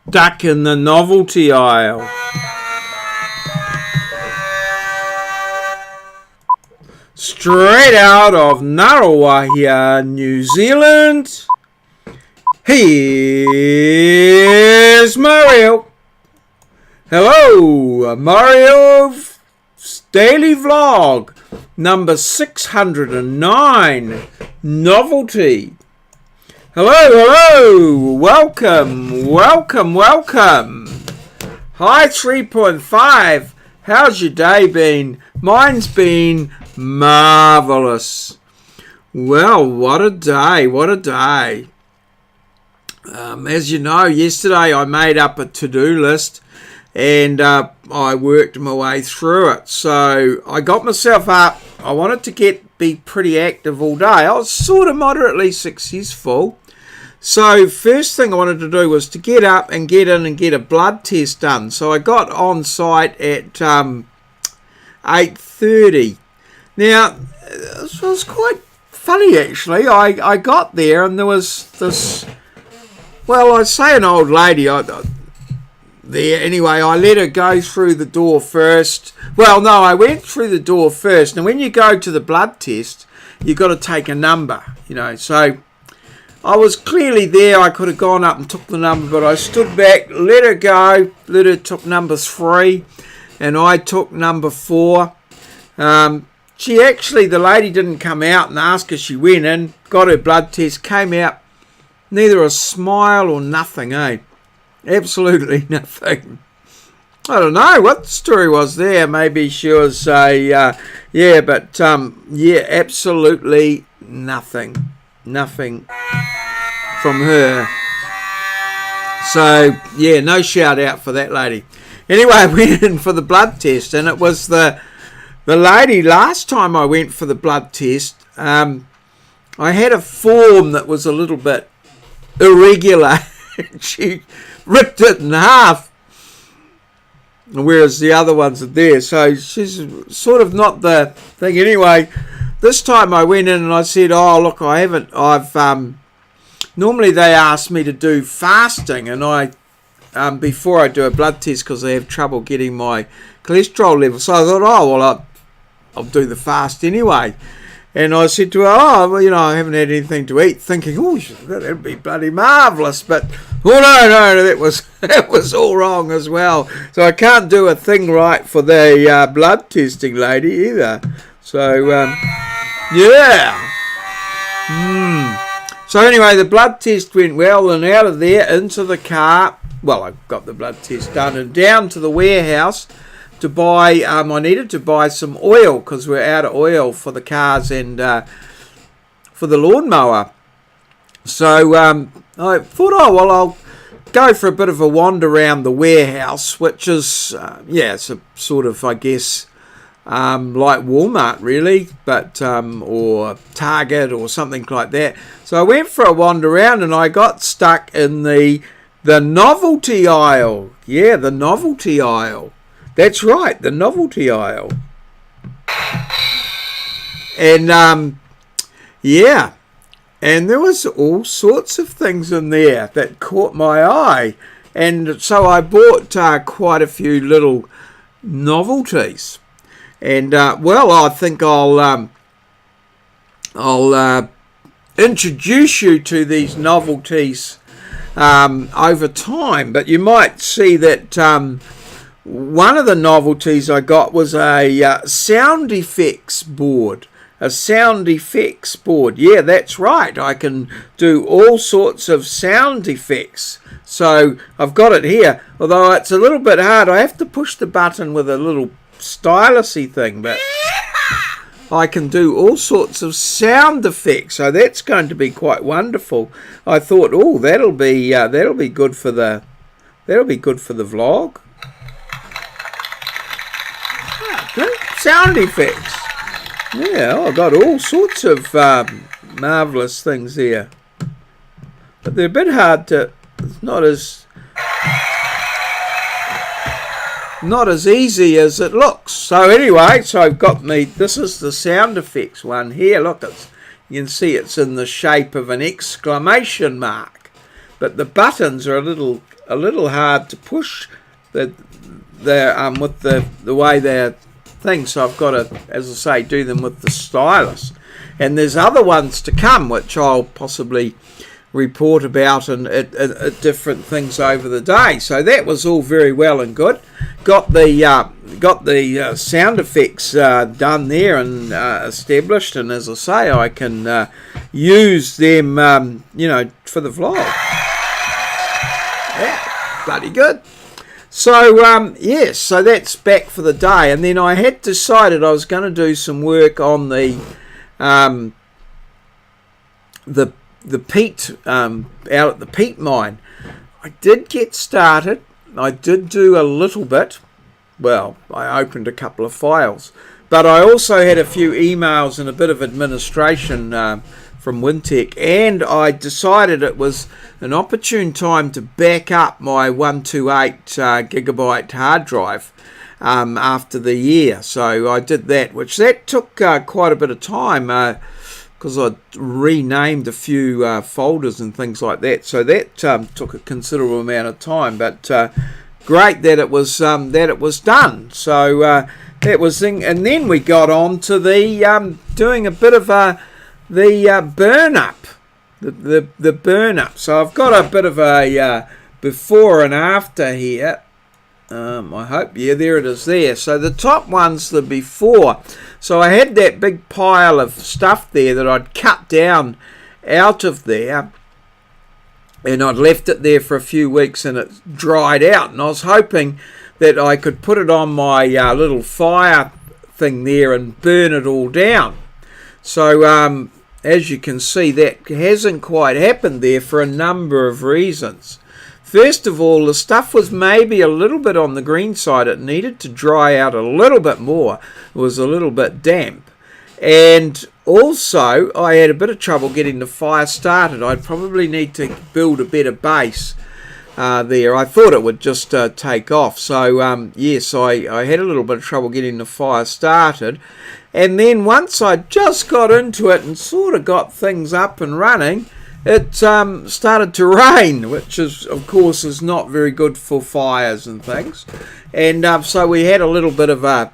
Stuck in the novelty aisle. Straight out of Ngaruahia, New Zealand, here's Maurieo. Hello, Maurieo's daily vlog, number 609, novelty. Hello, welcome. Hi 3.5, how's your day been? Mine's been marvellous. Well, what a day. As you know, yesterday I made up a to-do list and I worked my way through it. So I got myself up. I wanted to be pretty active all day. I was sort of moderately successful. So first thing I wanted to do was to get up and get in and get a blood test done. So I got on site at 8:30. Now, it was quite funny actually. I got there and there was this, well, I'd say an old lady there. Anyway, I let her go through the door first. Well, no, I went through the door first. And when you go to the blood test, you've got to take a number, you know. So I was clearly there. I could have gone up and took the number, but I stood back, let her go. Let her took number 3, and I took number 4. The lady didn't come out and ask her. She went in, got her blood test, came out, neither a smile or nothing, eh? Absolutely nothing. I don't know what the story was there. Maybe she was absolutely nothing from her. So yeah, no shout out for that lady. Anyway, I went in for the blood test, and it was the lady. Last time I went for the blood test, I had a form that was a little bit irregular. She ripped it in half, whereas the other ones are there. So she's sort of not the thing. Anyway, this time I went in and I said, oh look, normally they ask me to do fasting, and I before I do a blood test, because I have trouble getting my cholesterol level. So I thought, oh well, I'll do the fast anyway. And I said to her, oh, well, you know, I haven't had anything to eat, thinking, oh, that'd be bloody marvellous. But, oh, no, that was all wrong as well. So I can't do a thing right for the blood testing lady either. So, yeah. So anyway, the blood test went well, and out of there, into the car. Well, I got the blood test done, and down to the warehouse to buy, I needed to buy some oil, because we're out of oil for the cars and for the lawnmower. So I thought, oh well, I'll go for a bit of a wander around the warehouse, which is it's a sort of, I guess, like Walmart really, but or Target or something like that. So I went for a wander around, and I got stuck in the novelty aisle. Yeah, the novelty aisle. That's right, the novelty aisle. And and there was all sorts of things in there that caught my eye, and so I bought quite a few little novelties. And well, I think I'll introduce you to these novelties over time. But you might see that one of the novelties I got was a sound effects board. A sound effects board. Yeah, that's right. I can do all sorts of sound effects. So I've got it here. Although it's a little bit hard. I have to push the button with a little stylusy thing. But I can do all sorts of sound effects. So that's going to be quite wonderful. I thought, oh, that'll be good for the vlog. Sound effects. Yeah, I've got all sorts of marvellous things here. But they're a bit hard to, it's not as easy as it looks. So anyway, so I've got this is the sound effects one here. Look, you can see it's in the shape of an exclamation mark. But the buttons are a little a little hard to push with the way they're things. So I've got to, as I say, do them with the stylus. And there's other ones to come, which I'll possibly report about and at different things over the day. So that was all very well and good. Got the sound effects done there and established, and as I say, I can use them, for the vlog. Yeah, bloody good. So yes, so that's back for the day, and then I had decided I was going to do some work on the peat out at the peat mine. I did get started. I did do a little bit. Well, I opened a couple of files, but I also had a few emails and a bit of administration from Wintech, and I decided it was an opportune time to back up my 128 gigabyte hard drive after the year. So I did that, which that took quite a bit of time because I renamed a few folders and things like that. So that took a considerable amount of time, but great that it was done. So that was thing, and then we got on to the doing a bit of the burn up, the burn up. So I've got a bit of a before and after here. I hope, yeah, there it is there. So the top one's the before. So I had that big pile of stuff there that I'd cut down out of there, and I'd left it there for a few weeks and it dried out, and I was hoping that I could put it on my little fire thing there and burn it all down. So as you can see, that hasn't quite happened there for a number of reasons. First of all, the stuff was maybe a little bit on the green side. It needed to dry out a little bit more. It was a little bit damp. And also, I had a bit of trouble getting the fire started. I'd probably need to build a better base there. I thought it would just take off. So, yes, I had a little bit of trouble getting the fire started. And then once I just got into it and sort of got things up and running, it started to rain, which is, of course, is not very good for fires and things. And so we had a little bit of a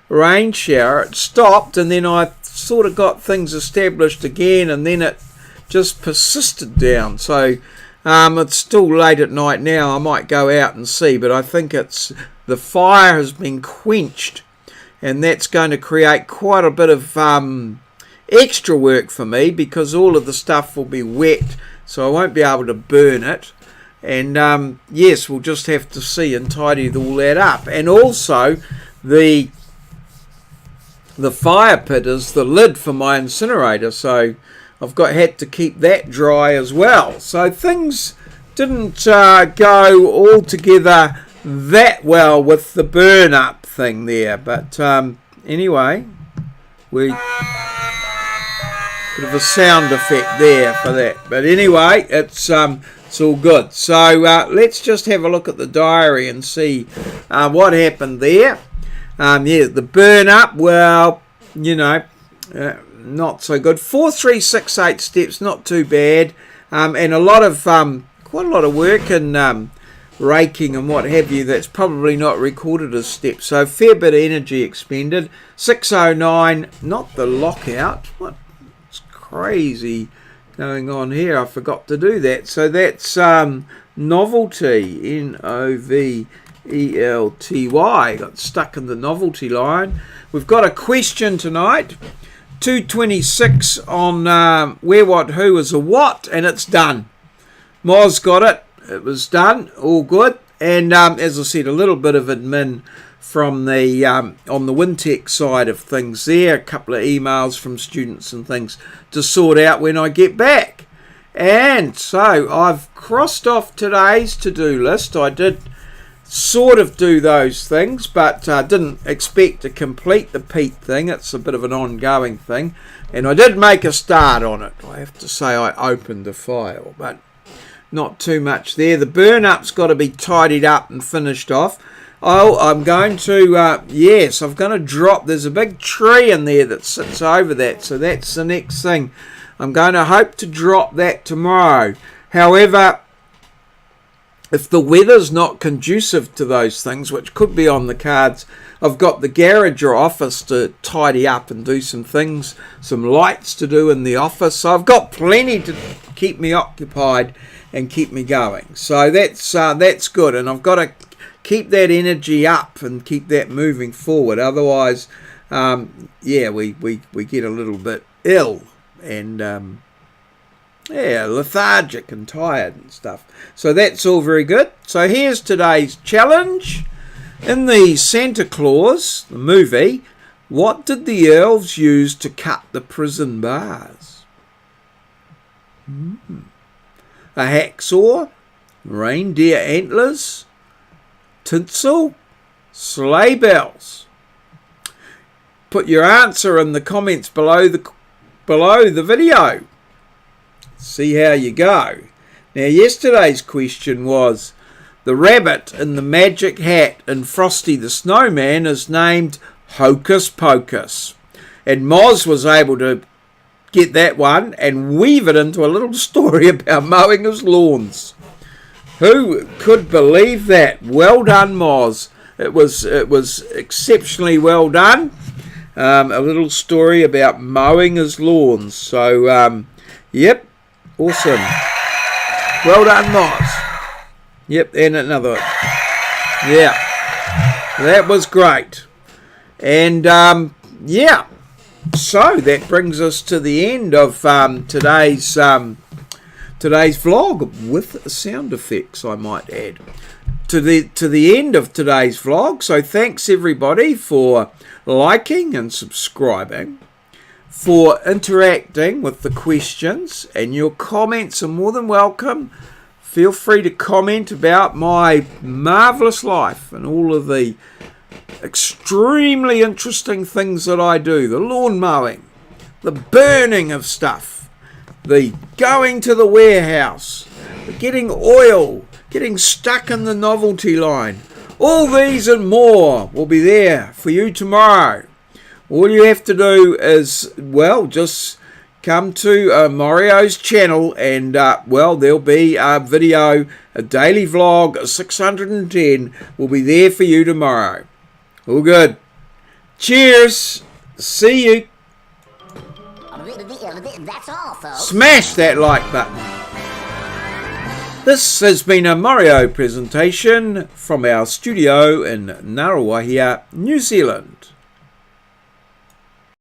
rain shower. It stopped, and then I sort of got things established again, and then it just persisted down. So it's still late at night now. I might go out and see, but I think it's the fire has been quenched, and that's going to create quite a bit of extra work for me, because all of the stuff will be wet, so I won't be able to burn it. And yes, we'll just have to see and tidy all that up. And also the fire pit is the lid for my incinerator, so I've had to keep that dry as well. So things didn't go all together that well with the burn up thing there, but anyway, we bit of a sound effect there for that. But anyway, it's all good. So let's just have a look at the diary and see what happened there. Yeah, the burn up, well, not so good. 4368 steps, not too bad. And a lot of quite a lot of work and raking and what have you that's probably not recorded as steps. So fair bit of energy expended. 609, not the lockout. What's crazy going on here? I forgot to do that. So that's novelty, novelty. Got stuck in the novelty line. We've got a question tonight. 226 on where, what, who is a what, and it's done. Moz got it. It was done. All good. And as I said, a little bit of admin from the on the Wintech side of things there. A couple of emails from students and things to sort out when I get back. And so I've crossed off today's to-do list. I did sort of do those things, but didn't expect to complete the peat thing. It's a bit of an ongoing thing. And I did make a start on it. I have to say I opened the file, but not too much there. The burn up's got to be tidied up and finished off. Oh, I'm going to, yes, I'm going to drop, there's a big tree in there that sits over that, so that's the next thing. I'm going to hope to drop that tomorrow. However, if the weather's not conducive to those things, which could be on the cards, I've got the garage or office to tidy up and do some things, some lights to do in the office. So I've got plenty to keep me occupied and keep me going. So that's good, and I've got to keep that energy up and keep that moving forward. Otherwise, we get a little bit ill and lethargic and tired and stuff. So that's all very good. So here's today's challenge. In the Santa Claus, the movie, what did the elves use to cut the prison bars? A hacksaw, reindeer antlers, tinsel, sleigh bells. Put your answer in the comments below the video. See how you go. Now, yesterday's question was, the rabbit in the magic hat in Frosty the Snowman is named Hocus Pocus. And Moz was able to get that one and weave it into a little story about mowing his lawns. Who could believe that? Well done, Moz. It was exceptionally well done. A little story about mowing his lawns. So, yep, awesome. Well done, Moz. Yep, and another one. Yeah, that was great. And, so that brings us to the end of today's vlog with sound effects, I might add. To the end of today's vlog. So thanks everybody for liking and subscribing, for interacting with the questions, and your comments are more than welcome. Feel free to comment about my marvellous life and all of the extremely interesting things that I do. The lawn mowing, the burning of stuff, the going to the warehouse, the getting oil, getting stuck in the novelty line. All these and more will be there for you tomorrow. All you have to do is, just come to Maurieo's channel and, there'll be a video, a daily vlog, 610 will be there for you tomorrow. All good. Cheers. See you. That's all, folks. Smash that like button. This has been a Maurieo presentation from our studio in Ngaruawahia, New Zealand.